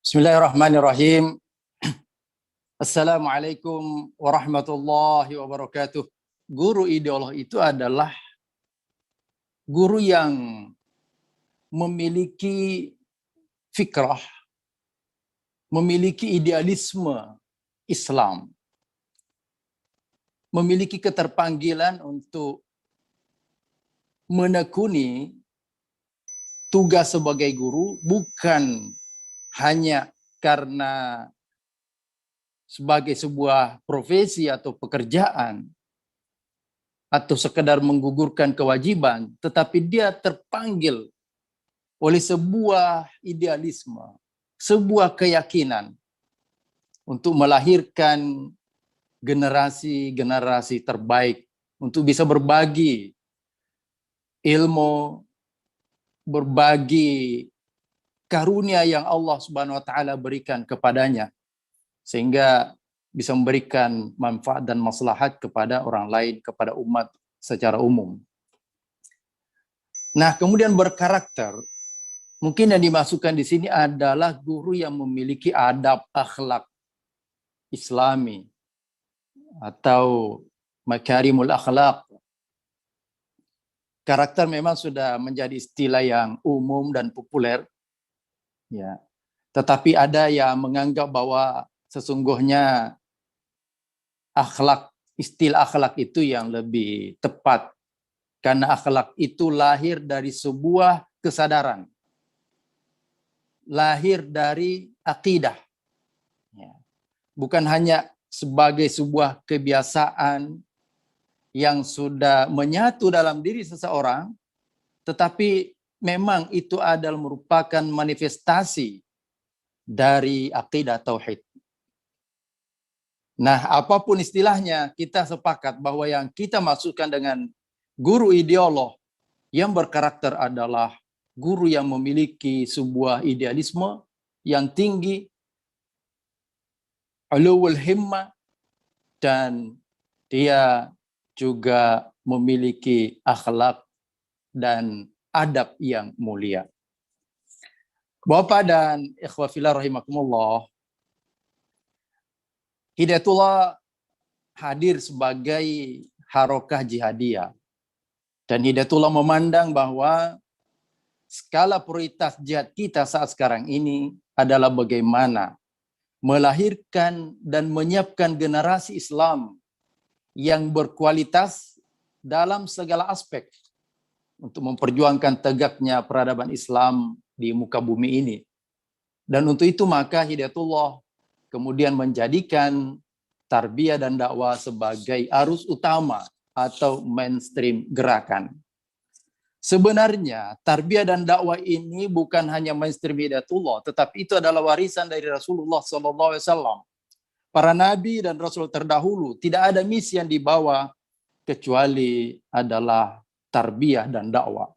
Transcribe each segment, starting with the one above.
Bismillahirrahmanirrahim. Assalamualaikum warahmatullahi wabarakatuh. Guru ideolog itu adalah guru yang memiliki fikrah, memiliki idealisme Islam, memiliki keterpanggilan untuk menekuni tugas sebagai guru bukan hanya karena sebagai sebuah profesi atau pekerjaan atau sekedar menggugurkan kewajiban, tetapi dia terpanggil oleh sebuah idealisme, sebuah keyakinan untuk melahirkan generasi-generasi terbaik untuk bisa berbagi ilmu, berbagi karunia yang Allah Subhanahu wa taala berikan kepadanya sehingga bisa memberikan manfaat dan maslahat kepada orang lain, kepada umat secara umum. Nah, kemudian berkarakter, mungkin yang dimasukkan di sini adalah guru yang memiliki adab akhlak Islami atau makarimul akhlak. Karakter memang sudah menjadi istilah yang umum dan populer. Ya. Tetapi ada yang menganggap bahwa sesungguhnya istilah akhlak itu yang lebih tepat. Karena akhlak itu lahir dari sebuah kesadaran. Lahir dari akidah. Ya. Bukan hanya sebagai sebuah kebiasaan yang sudah menyatu dalam diri seseorang, tetapi memang itu adalah merupakan manifestasi dari akidah tauhid. Nah, apapun istilahnya, kita sepakat bahwa yang kita masukkan dengan guru ideolog yang berkarakter adalah guru yang memiliki sebuah idealisme yang tinggi, ulul himmah, dan dia juga memiliki akhlak dan adab yang mulia. Bapak dan ikhwah fillah rahimakumullah, Hidayatullah hadir sebagai harokah jihadiyah. Dan Hidayatullah memandang bahwa skala prioritas jihad kita saat sekarang ini adalah bagaimana melahirkan dan menyiapkan generasi Islam yang berkualitas dalam segala aspek untuk memperjuangkan tegaknya peradaban Islam di muka bumi ini. Dan untuk itu maka Hidayatullah kemudian menjadikan tarbiyah dan dakwah sebagai arus utama atau mainstream gerakan. Sebenarnya tarbiyah dan dakwah ini bukan hanya mainstream Hidayatullah, tetapi itu adalah warisan dari Rasulullah SAW. Para nabi dan rasul terdahulu tidak ada misi yang dibawa kecuali adalah tarbiyah dan dakwah.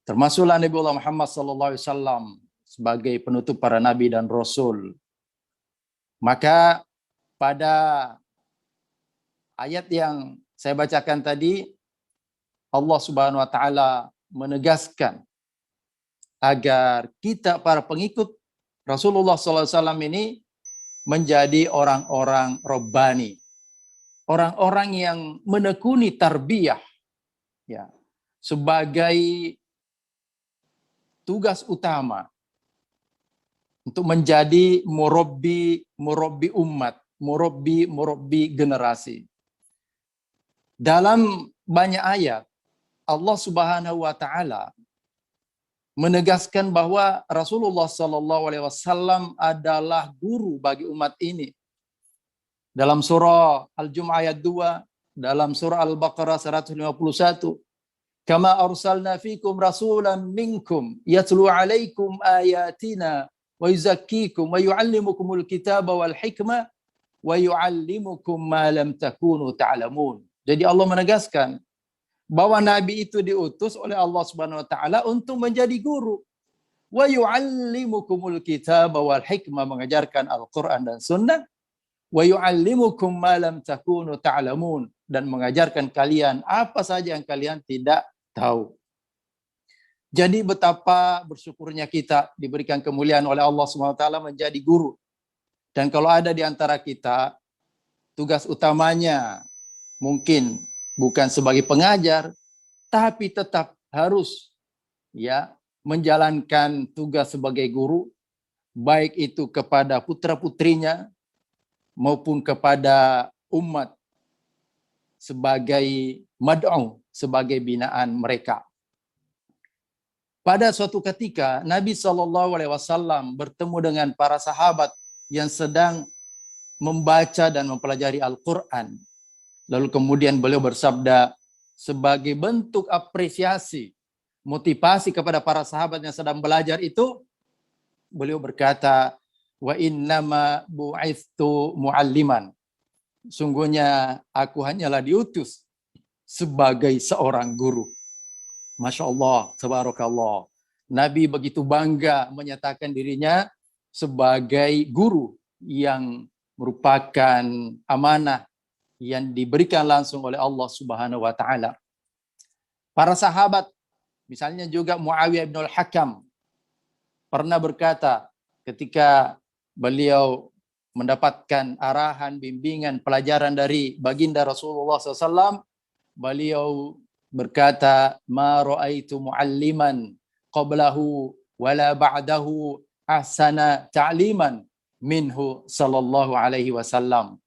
Termasuklah Nabi Allah Muhammad SAW sebagai penutup para nabi dan rasul. Maka pada ayat yang saya bacakan tadi, Allah Subhanahu wa taala menegaskan agar kita para pengikut Rasulullah SAW ini menjadi orang-orang robbani. Orang-orang yang menekuni tarbiyah ya, sebagai tugas utama untuk menjadi murabbi umat, murabbi generasi. Dalam banyak ayat Allah Subhanahu wa taala menegaskan bahwa Rasulullah SAW adalah guru bagi umat ini. Dalam surah Al-Jumu'ah ayat 2, dalam surah Al-Baqarah 151, kama arsalna fikum rasulan minkum yatlu alaikum ayatina wa yuzakkikum wa yuallimukumul kitaba wal hikmah wa yuallimukum ma lam takunu ta'lamun. Jadi Allah menegaskan bahwa nabi itu diutus oleh Allah Subhanahu wa taala untuk menjadi guru. Wa yuallimukumul kitaba wal hikmah, mengajarkan Al-Qur'an dan Sunnah. Wa yuallimukum ma lam takunu ta'lamun, dan mengajarkan kalian apa saja yang kalian tidak tahu. Jadi betapa bersyukurnya kita diberikan kemuliaan oleh Allah SWT menjadi guru. Dan kalau ada di antara kita, tugas utamanya mungkin bukan sebagai pengajar, tapi tetap harus ya menjalankan tugas sebagai guru, baik itu kepada putra-putrinya maupun kepada umat sebagai mad'u, sebagai binaan mereka. Pada suatu ketika Nabi SAW bertemu dengan para sahabat yang sedang membaca dan mempelajari Al-Quran. Lalu kemudian beliau bersabda sebagai bentuk apresiasi, motivasi kepada para sahabat yang sedang belajar itu, beliau berkata, wa innama bu'ithtu mu'alliman. Sungguhnya aku hanyalah diutus sebagai seorang guru. Masya Allah, tabarakallah. Nabi begitu bangga menyatakan dirinya sebagai guru yang merupakan amanah yang diberikan langsung oleh Allah Subhanahu wa taala. Para sahabat, misalnya juga Muawiyah bin Al-Hakam, pernah berkata ketika beliau mendapatkan arahan, bimbingan, pelajaran dari baginda Rasulullah SAW, beliau berkata, ma ra'aitu mu'alliman qablahu wala ba'dahu ahsana ta'liman minhu sallallahu alaihi wasallam.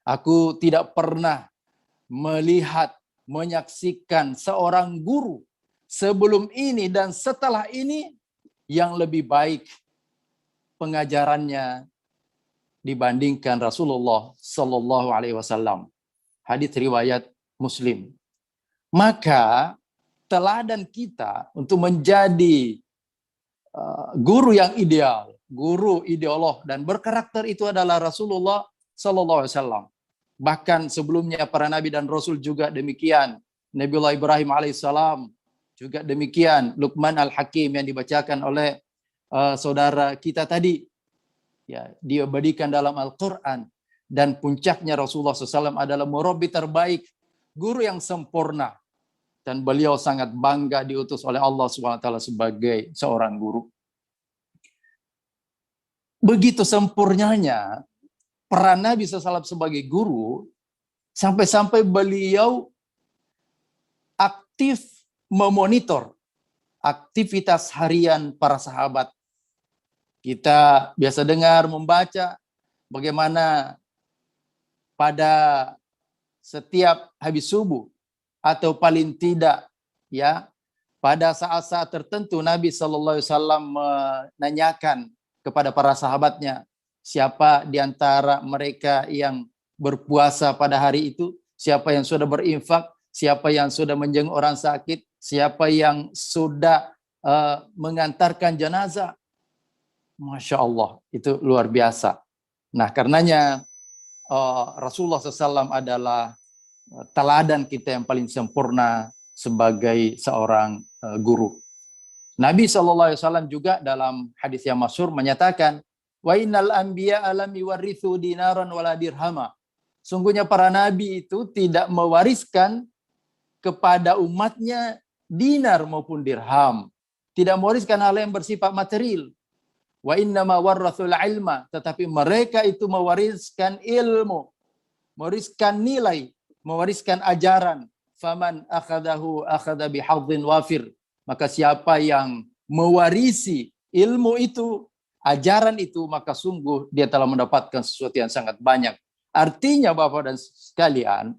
Aku tidak pernah melihat, menyaksikan seorang guru sebelum ini dan setelah ini yang lebih baik pengajarannya dibandingkan Rasulullah sallallahu alaihi wasallam. Hadis riwayat Muslim. Maka teladan kita untuk menjadi guru yang ideal, guru ideolog dan berkarakter itu adalah Rasulullah sallallahu alaihi wasallam. Bahkan sebelumnya para nabi dan rasul juga demikian. Nabiullah Ibrahim alaihissalam juga demikian. Luqman Al-Hakim yang dibacakan oleh saudara kita tadi, ya, diabadikan dalam Al-Quran. Dan puncaknya Rasulullah SAW adalah murabbi terbaik, guru yang sempurna. Dan beliau sangat bangga diutus oleh Allah SWT sebagai seorang guru. Begitu sempurnanya peran Nabi SAW sebagai guru, sampai-sampai beliau aktif memonitor aktivitas harian para sahabat. Kita biasa dengar, membaca bagaimana pada setiap habis subuh atau paling tidak ya pada saat-saat tertentu Nabi Shallallahu Alaihi Wasallam menanyakan kepada para sahabatnya, siapa di antara mereka yang berpuasa pada hari itu, siapa yang sudah berinfak, siapa yang sudah menjenguk orang sakit, siapa yang sudah mengantarkan jenazah. Masya Allah, itu luar biasa. Nah, karenanya Rasulullah SAW adalah teladan kita yang paling sempurna sebagai seorang guru. Nabi SAW juga dalam hadis yang masyhur menyatakan, wa innal anbiya alam yuwarithu dinaran wala dirhama. Sungguhnya para nabi itu tidak mewariskan kepada umatnya dinar maupun dirham. Tidak mewariskan hal yang bersifat material. Wa innama warrathul ilma, tetapi mereka itu mewariskan ilmu, mewariskan nilai, mewariskan ajaran. Faman akhadahu akhadha bihadzin wafir. Maka siapa yang mewarisi ilmu itu, ajaran itu, maka sungguh dia telah mendapatkan sesuatu yang sangat banyak. Artinya Bapak dan sekalian,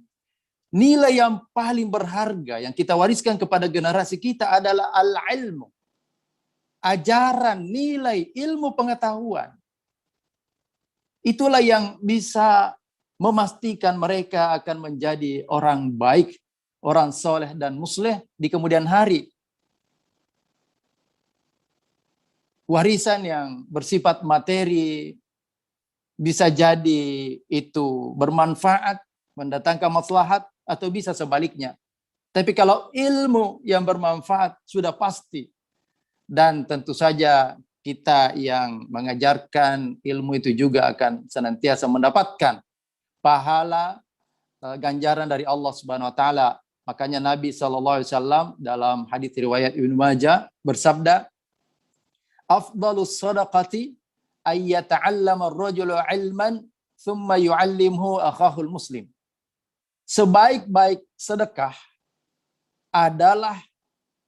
nilai yang paling berharga yang kita wariskan kepada generasi kita adalah al-ilmu. Ajaran, nilai, ilmu pengetahuan. Itulah yang bisa memastikan mereka akan menjadi orang baik, orang soleh dan musleh di kemudian hari. Warisan yang bersifat materi bisa jadi itu bermanfaat, mendatangkan maslahat, atau bisa sebaliknya. Tapi kalau ilmu yang bermanfaat sudah pasti, dan tentu saja kita yang mengajarkan ilmu itu juga akan senantiasa mendapatkan pahala ganjaran dari Allah Subhanahu wa taala. Makanya Nabi SAW dalam hadis riwayat Ibnu Majah bersabda, "Afdhalus shadaqati ay yata'allama ar-rajulu 'ilman thumma yu'allimhu akhahul muslim." Sebaik-baik sedekah adalah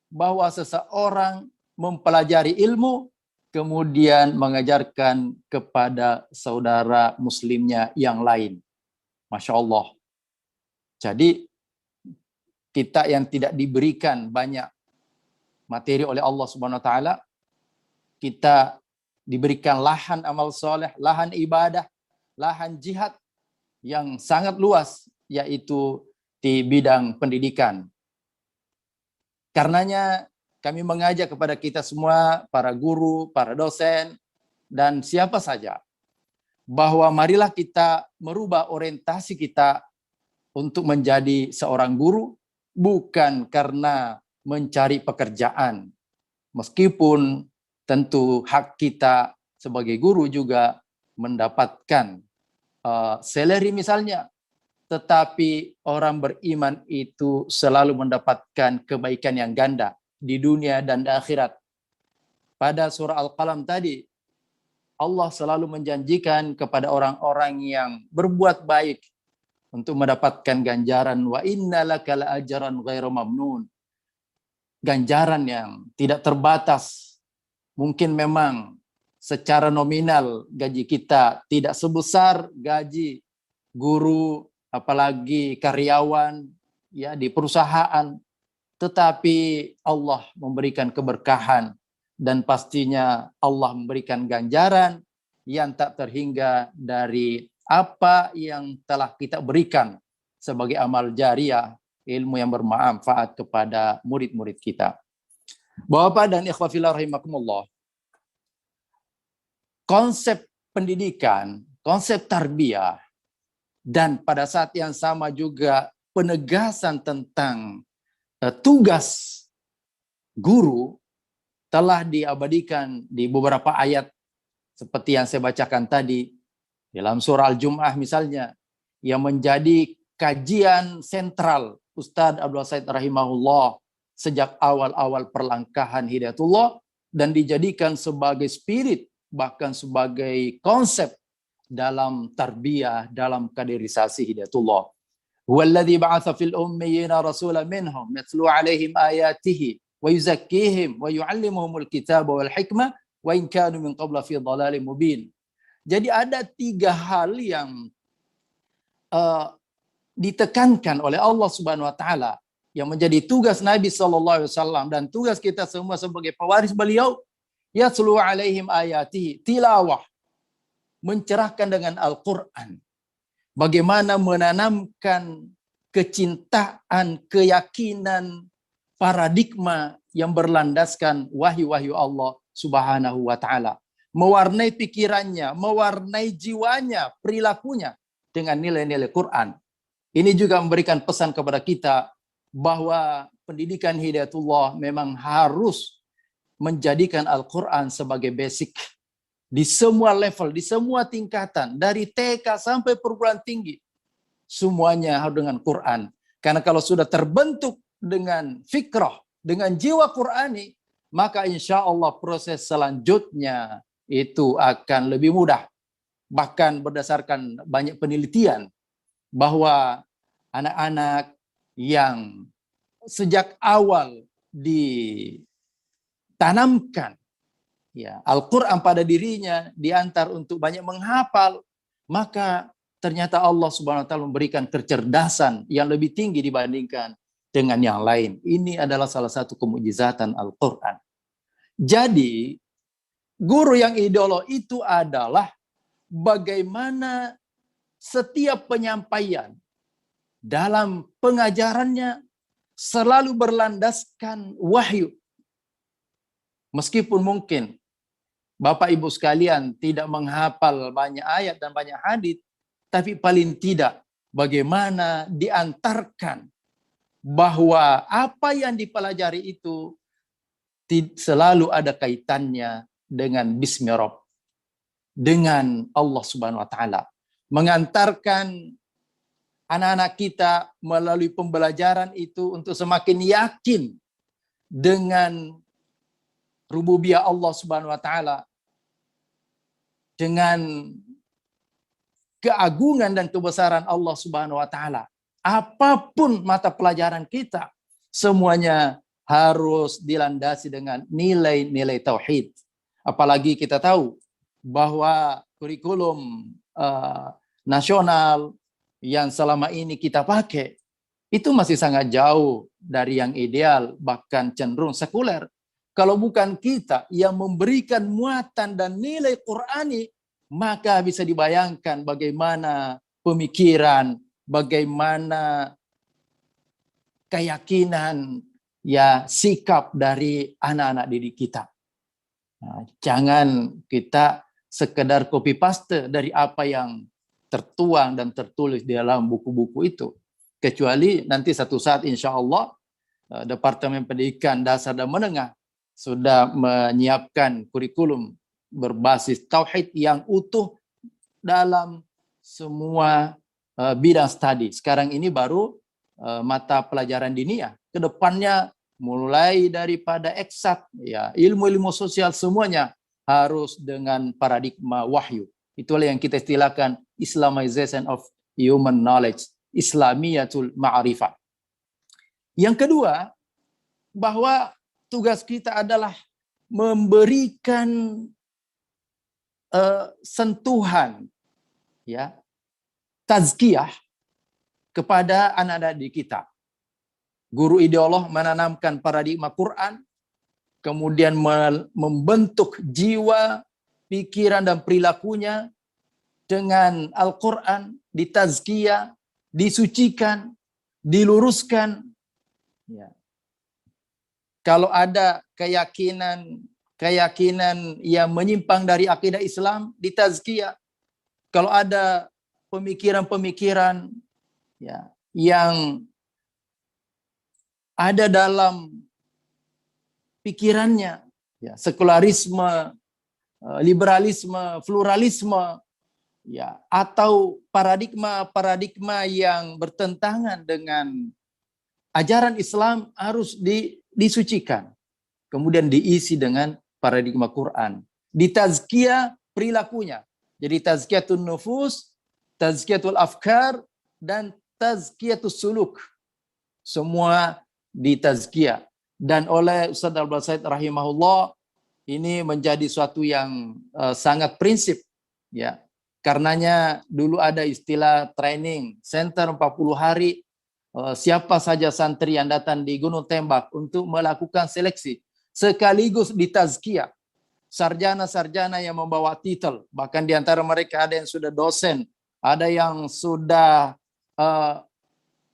bahwa seseorang mempelajari ilmu kemudian mengajarkan kepada saudara muslimnya yang lain. Masya Allah. Jadi kita yang tidak diberikan banyak materi oleh Allah Subhanahu wa taala, kita diberikan lahan amal soleh, lahan ibadah, lahan jihad yang sangat luas, yaitu di bidang pendidikan. Karenanya kami mengajak kepada kita semua, para guru, para dosen, dan siapa saja, bahwa marilah kita merubah orientasi kita untuk menjadi seorang guru, bukan karena mencari pekerjaan. Meskipun tentu hak kita sebagai guru juga mendapatkan salary misalnya, tetapi orang beriman itu selalu mendapatkan kebaikan yang ganda di dunia dan di akhirat. Pada surah Al-Qalam tadi, Allah selalu menjanjikan kepada orang-orang yang berbuat baik untuk mendapatkan ganjaran, wa inna laka la ajran ghairu mamnun. Ganjaran yang tidak terbatas. Mungkin memang secara nominal gaji kita tidak sebesar gaji guru, apalagi karyawan ya di perusahaan, tetapi Allah memberikan keberkahan dan pastinya Allah memberikan ganjaran yang tak terhingga dari apa yang telah kita berikan sebagai amal jariah, ilmu yang bermanfaat kepada murid-murid kita. Bapak dan ikhwah fillah rahimakumullah, konsep pendidikan, konsep tarbiyah, dan pada saat yang sama juga penegasan tentang tugas guru telah diabadikan di beberapa ayat seperti yang saya bacakan tadi dalam surah Al-Jum'ah misalnya, yang menjadi kajian sentral Ustadz Abdul Said rahimahullah sejak awal-awal perlangkahan Hidayatullah dan dijadikan sebagai spirit, bahkan sebagai konsep dalam tarbiyah, dalam kaderisasi Hidayatullah. Huwallazi ba'atsa fil ummiyina rasulan minhum yatlu 'alaihim ayatihi wa yuzakkihim wa yu'allimuhumul kitaba wal hikmah wa in kanu min qabla fi dhalalin mubin. Jadi ada 3 hal yang ditekankan oleh Allah Subhanahu wa taala yang menjadi tugas Nabi sallallahu alaihi wasallam dan tugas kita semua sebagai pewaris beliau, yatlu 'alaihim ayatihi, tilawah, mencerahkan dengan Al-Qur'an. Bagaimana menanamkan kecintaan, keyakinan, paradigma yang berlandaskan wahyu-wahyu Allah Subhanahu wa taala. Mewarnai pikirannya, mewarnai jiwanya, perilakunya dengan nilai-nilai Quran. Ini juga memberikan pesan kepada kita bahwa pendidikan Hidayatullah memang harus menjadikan Al-Quran sebagai basic di semua level, di semua tingkatan, dari TK sampai perguruan tinggi. Semuanya harus dengan Quran. Karena kalau sudah terbentuk dengan fikrah, dengan jiwa Qurani, maka insya Allah proses selanjutnya itu akan lebih mudah. Bahkan berdasarkan banyak penelitian bahwa anak-anak yang sejak awal ditanamkan ya Al-Quran pada dirinya, diantar untuk banyak menghafal, maka ternyata Allah Subhanahu wa taala memberikan kecerdasan yang lebih tinggi dibandingkan dengan yang lain. Ini adalah salah satu kemujizatan Al-Quran. Jadi guru yang ideal itu adalah bagaimana setiap penyampaian dalam pengajarannya selalu berlandaskan wahyu. Meskipun mungkin Bapak Ibu sekalian tidak menghafal banyak ayat dan banyak hadits, tapi paling tidak bagaimana diantarkan bahwa apa yang dipelajari itu selalu ada kaitannya dengan Bismi Rabb, dengan Allah Subhanahu wa taala. Mengantarkan anak-anak kita melalui pembelajaran itu untuk semakin yakin dengan rububiyah Allah Subhanahu wa taala, dengan keagungan dan kebesaran Allah Subhanahu wa taala. Apapun mata pelajaran kita, semuanya harus dilandasi dengan nilai-nilai tauhid. Apalagi kita tahu bahwa kurikulum nasional yang selama ini kita pakai itu masih sangat jauh dari yang ideal, bahkan cenderung sekuler. Kalau bukan kita yang memberikan muatan dan nilai Qur'ani, maka bisa dibayangkan bagaimana pemikiran, bagaimana keyakinan, ya sikap dari anak-anak didik kita. Nah, jangan kita sekedar copy paste dari apa yang tertuang dan tertulis di dalam buku-buku itu. Kecuali nanti satu saat insya Allah Departemen Pendidikan Dasar dan Menengah sudah menyiapkan kurikulum berbasis tauhid yang utuh dalam semua bidang studi. Sekarang ini baru mata pelajaran diniyah. Kedepannya mulai daripada eksak, ya ilmu-ilmu sosial semuanya harus dengan paradigma wahyu. Itulah yang kita istilahkan Islamization of human knowledge, Islamiyatul ma'rifah. Yang kedua, bahwa tugas kita adalah memberikan sentuhan, ya, tazkiyah kepada anak-anak didik kita. Guru ideolog menanamkan paradigma Quran, kemudian membentuk jiwa, pikiran dan perilakunya dengan Al-Quran, ditazkiyah, disucikan, diluruskan. Ya. Kalau ada keyakinan yang menyimpang dari akidah Islam, ditazkiyah. Kalau ada pemikiran-pemikiran, ya, yang ada dalam pikirannya, ya, sekularisme, liberalisme, pluralisme, ya, atau paradigma yang bertentangan dengan ajaran Islam harus disucikan. Kemudian diisi dengan paradigma Quran. Ditazkiyah perilakunya. Jadi tazkiyatun nufus, tazkiyatul afkar, dan tazkiyatul suluk. Semua ditazkiyah. Dan oleh Ustaz Abdul Said rahimahullah, ini menjadi suatu yang sangat prinsip, ya. Karenanya dulu ada istilah training center 40 hari, siapa saja santri yang datang di Gunung Tembak untuk melakukan seleksi sekaligus ditazkiyah. Sarjana-sarjana yang membawa titel, bahkan di antara mereka ada yang sudah dosen, ada yang sudah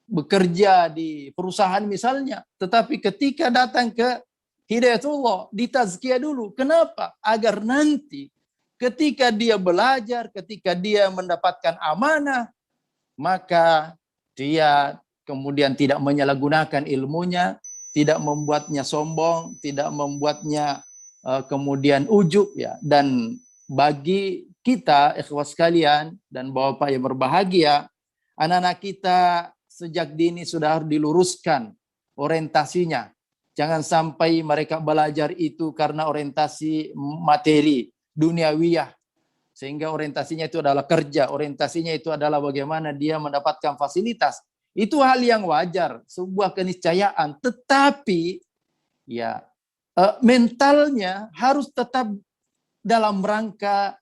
bekerja di perusahaan misalnya, tetapi ketika datang ke Hidayatullah ditazkiyah dulu. Kenapa? Agar nanti ketika dia belajar, ketika dia mendapatkan amanah, maka dia kemudian tidak menyalahgunakan ilmunya, tidak membuatnya sombong, tidak membuatnya kemudian ujub, ya. Dan bagi kita ikhwas sekalian dan bapak yang berbahagia, anak-anak kita sejak dini sudah harus diluruskan orientasinya. Jangan sampai mereka belajar itu karena orientasi materi, duniawiyah, sehingga orientasinya itu adalah kerja, orientasinya itu adalah bagaimana dia mendapatkan fasilitas. Itu hal yang wajar, sebuah keniscayaan, tetapi ya mentalnya harus tetap dalam rangka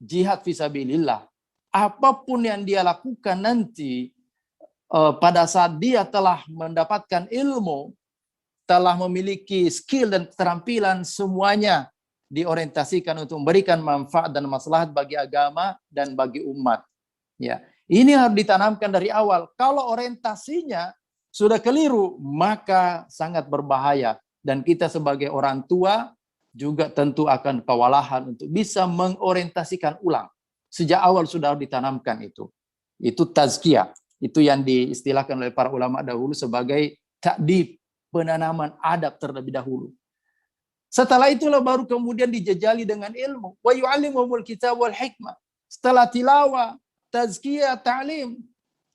jihad fisabilillah. Apapun yang dia lakukan nanti pada saat dia telah mendapatkan ilmu, telah memiliki skill dan keterampilan, semuanya diorientasikan untuk memberikan manfaat dan maslahat bagi agama dan bagi umat. Ya, ini harus ditanamkan dari awal. Kalau orientasinya sudah keliru, maka sangat berbahaya. Dan kita sebagai orang tua juga tentu akan kewalahan untuk bisa mengorientasikan ulang. Sejak awal sudah ditanamkan itu. Itu tazkiyah. Itu yang diistilahkan oleh para ulama dahulu sebagai ta'dib, penanaman adab terlebih dahulu. Setelah itulah baru kemudian dijejali dengan ilmu. Wa yu'allimuhumul kitab wal hikmah. Setelah tilawah, tazkiyah, ta'lim,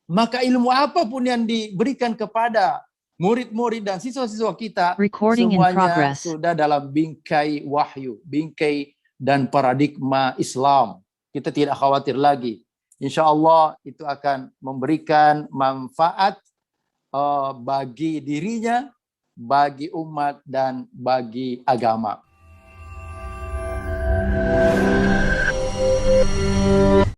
maka ilmu apapun yang diberikan kepada murid-murid dan siswa-siswa kita, Recording in semuanya progress. sudah dalam bingkai wahyu, bingkai dan paradigma Islam. Kita tidak khawatir lagi. Insya Allah itu akan memberikan manfaat bagi dirinya, bagi umat, dan bagi agama.